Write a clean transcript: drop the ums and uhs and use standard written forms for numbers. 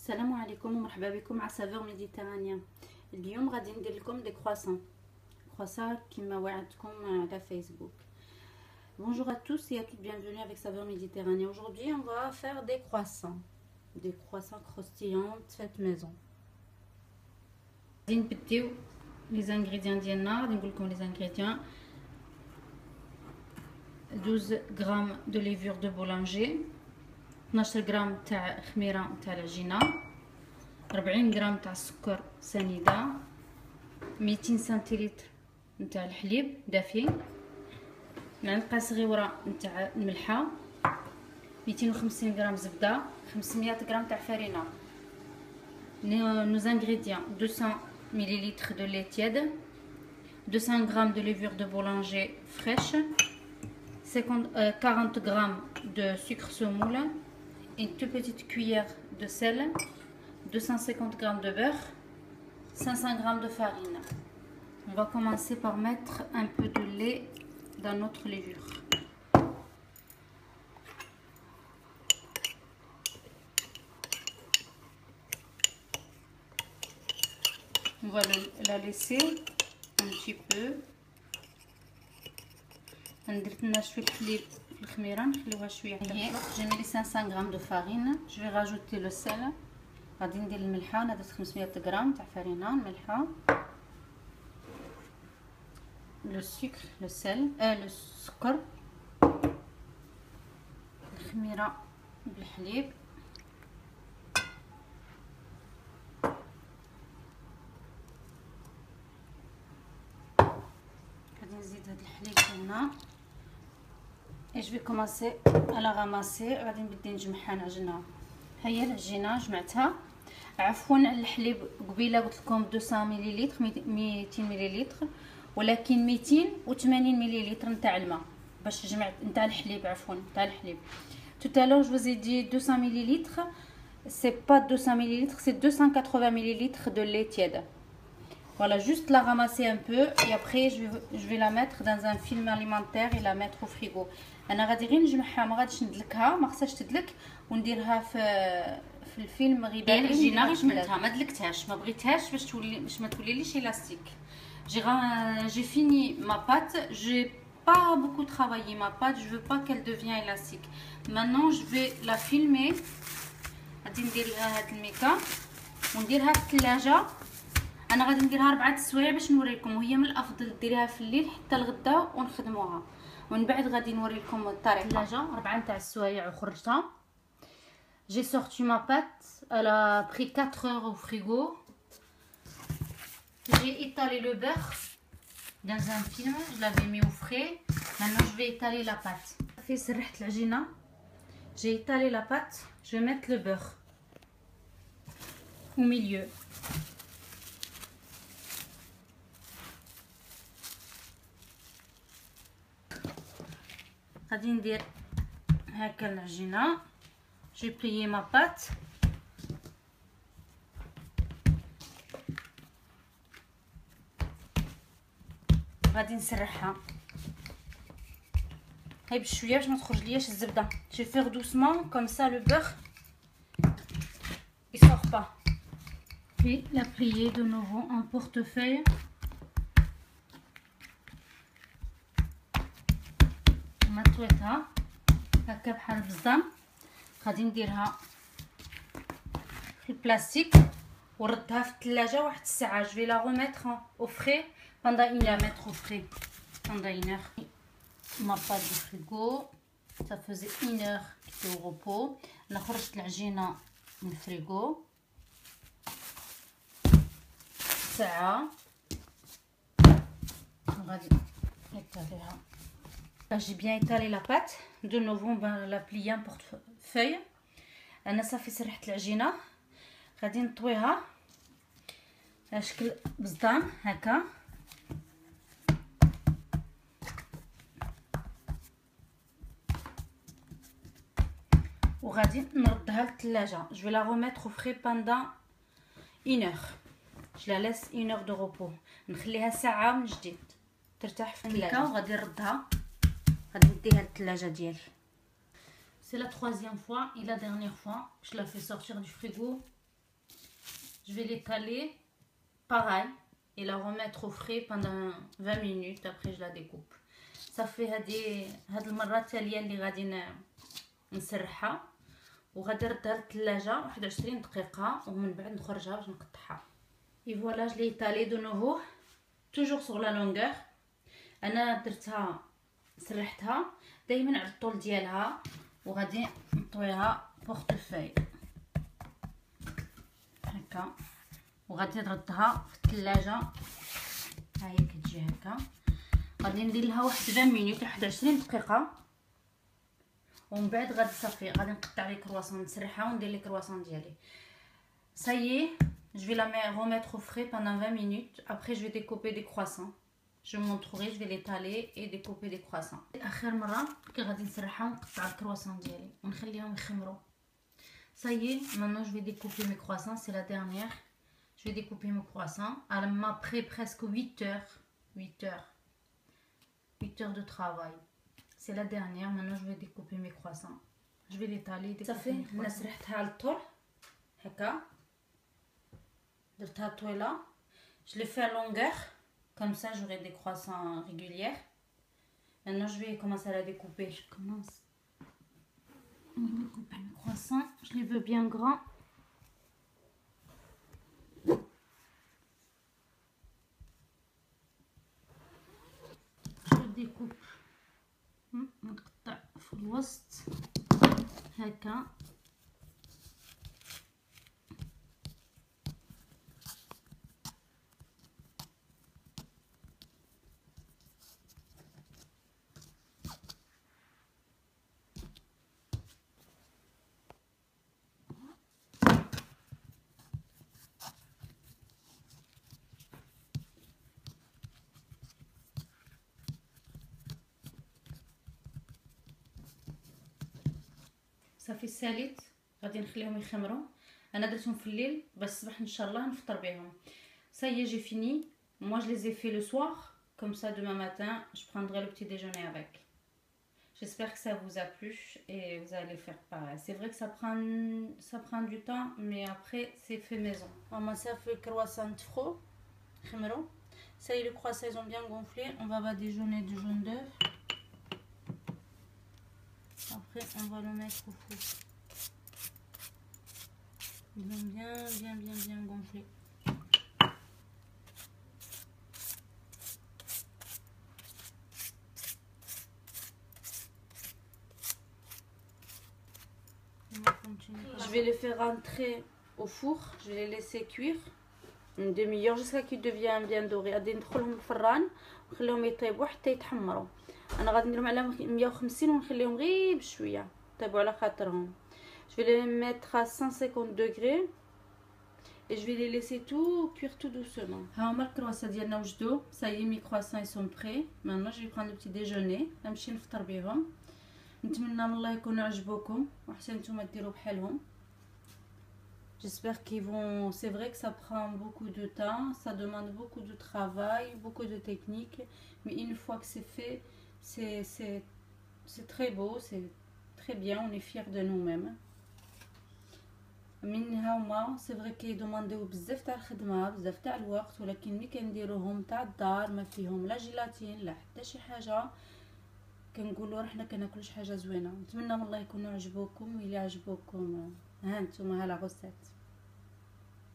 السلام عليكم ومرحبا بكم على سافور ميديتيرانيان. اليوم غادي ندير لكم دي كرواسون كما وعدتكم على فيسبوك. Bonjour à tous et à toutes, bienvenue avec Saveur Méditerranée. Aujourd'hui, on va faire des croissants croustillantes faites maison. غادي نبديو les ingrédients ديالنا. غادي نقول لكم les ingrédients. 12 grammes de levure de boulanger, 12 غرام تاع خميره تاع العجينه، 40 غرام تاع السكر سنيده، 200 سنتيلتر نتاع الحليب دافي، معلقه صغيره نتاع الملحه، 250 غرام زبده، 500 غرام تاع فرينه. Nos ingrédients: 200 ml de lait tiède, 200 g de levure de boulanger fraîche, 40 g de sucre semoule, une toute petite cuillère de sel, 250 g de beurre, 500 g de farine. On va commencer par mettre un peu de lait dans notre levure. On va la laisser un petit peu. درت لنا شويه الحليب في الخميره نخليوها شويه حتى تطلق. J'ai mis les 500 g de farine. Je vais rajouter le sel. غادي ندير الملحه. انا درت 500 غرام تاع فرينه الملحه. Le sucre, le sel, السكر، الخميره بالحليب، غادي نزيد هاد الحليب هنا. Et je vais commencer à la ramasser. غادي نبدا نجمعها نعجنها. هي العجينه جمعتها. عفوا على الحليب قبيله قلت لكم 200 مليلتر 200 مليلتر، ولكن 280 مليلتر نتاع الماء باش جمعت نتاع الحليب. عفوا نتاع الحليب. Tout à l'heure je vous ai dit 200 ml. C'est pas 200 ml, c'est 280 ml de lait tiède. Voilà, juste la ramasser un peu et après je vais la mettre dans un film alimentaire et la mettre au frigo. انا غادي غير نجمعها، ما غاديش ندلكها، ما خصهاش تدلك، ونديرها في الفيلم غذائي. العجينه غير جمعتها ما دلكتهاش، ما بغيتهاش باش ما توليليش الاستيك. J'ai fini ma pâte, j'ai pas beaucoup travaillé ma pâte, je veux pas qu'elle devienne élastique. Maintenant je vais la filmer. غادي ندير لها هاد الميكا ونديرها في الثلاجه. انا غادي نديرها 4 سوايع باش نوريكم، وهي من الافضل ديريها في الليل حتى الغدا ونخدموها، ومن بعد غادي نوري لكم الطريقه. الثلاجه 4 نتاع السوايع وخرجتها. J'ai sorti ma pâte, elle a pris 4 heures au frigo. J'ai étalé le beurre dans un film, je l'avais mis au frais. Maintenant je vais étaler la pâte. Fait سرحت العجينه. J'ai étalé la pâte, je vais mettre le beurre au milieu. غادي ندير هكا العجينه. J'ai plié ma pâte. غادي نسرحها هاي بشويه باش ما تخرج لياش الزبده. Je vais faire doucement comme ça le beurre il sort pas. Puis la plier de nouveau en portefeuille. مطويتها هكا بحال البزدان. غادي نديرها في البلاستيك ونردها في الثلاجه واحد الساعه. Je vais la remettre au frais pendant une heure. Mettre au frais pendant une heure. Ma pâte du frigo, ça faisait une heure qu'elle était au repos. انا خرجت العجينه من الفريغو ساعه. غادي نطيبها. J'ai bien étalé la pâte. De nouveau on va la plier en portefeuille. انا صافي سرحت العجينه. غادي نطويها على شكل بزدان هكا. وغادي نردها للثلاجه. Je vais la remettre au frais pendant une heure. Je la laisse une heure de repos. نخليها ساعه من جديد ترتاح في الثلاجه. وغادي نردها غادي نديها للثلاجه ديالي. C'est la troisième fois et la dernière fois. Je la fais sortir du frigo je vais l'étaler pareil et la remettre au frais pendant 20 minutes. Après je la découpe. صافي هاد المره التاليه اللي غادي نسرحها وغادي نردها للثلاجه 21 دقيقه ومن بعد نخرجها باش نقطعها. اي فوالا جو لي ايطالي دو نوفو توجور سور لا لونغور. انا درتها سرحتها دائما على الطول ديالها وغادي نطويها بورتفاي هكا وغادي نردها في الثلاجه. ها هي كتجي هكا. غادي ندير لها واحد 20 مينوت 21 دقيقه ومن بعد غادي صافي غادي نقطع لي كرواسون نسرحها وندير لي كرواسون ديالي. Ça y est, je vais la remettre au frais pendant 20 minutes. Après, je vais découper des croissants. Je vous montrerai, je vais l'étaler et découper des croissants. آخر مرة كي غادي نسرحها ونقطع الكرواسون ديالي ونخليهم يخمروا. Ça y est, maintenant je vais découper mes croissants, c'est la dernière. Je vais découper mes croissants. Elle m'a pris presque 8 heures. 8 heures de travail. C'est la dernière. Maintenant je vais découper mes croissants. Je vais l'étaler. Ça fait, انا سرحتها على الطول هكا. درتها طويلة. Je l'ai fait à longueur. Comme ça j'aurai des croissants réguliers. Maintenant je vais commencer à la découper. Je commence à découper mes croissants. Je les veux bien grands. Je découpe. نقطع في الوسط هكا. صافي ساليت غادي نخليهم يخمروا. انا درتهم في الليل باش الصباح ان شاء الله نفطر بهم. Ça y est, j'ai fini. Moi je les ai fait le soir, comme ça demain matin je prendrai le petit déjeuner avec. J'espère que ça vous a plu et vous allez faire pareil. C'est vrai que ça prend du temps, mais après c'est fait maison. Maman ça fait le croissant froid خمروا. Ça y est, les croissants ils ont bien gonflé. On va badigeonner du jaune d'œuf. Après, on va le mettre au four. Ils vont bien gonfler. Je vais les faire rentrer au four. Je vais les laisser cuire une demi-heure jusqu'à qu'ils deviennent bien dorés. غادي ندخلهم الفران ونخليهم يطيبوا حتى يتحمروا. انا غادي نديرهم على 150 ونخليهم غير بشويه طيبوا على خاطرهم. Je vais les mettre à 150 degrés et je vais les laisser tout cuire tout doucement. ها هما الكرواسون ديالنا وجدوا. Ça y est, mes croissants ils sont prêts. Maintenant je vais prendre le petit déjeuner نمشي نفطر بهم. نتمنى من الله يكونوا عجبوكم وحتى نتوما ديروا بحالهم. J'espère qu'ils vont. C'est vrai que ça prend beaucoup de temps, ça demande beaucoup de travail, beaucoup de technique, mais une fois que c'est fait, c'est très beau, c'est très bien, on est fiers de nous-mêmes. منها هما سي فري كيدومانديو بزاف تاع الخدمه بزاف تاع الوقت، ولكن ملي كنديروهم تاع الدار ما فيهم لا جيلاتين لا حتى شي حاجه كنقولوا حنا كناكلوا شي حاجه زوينه. نتمنى من الله يكونوا عجبوكم، وإلا عجبوكم ها نتوما ها لا غوسيت.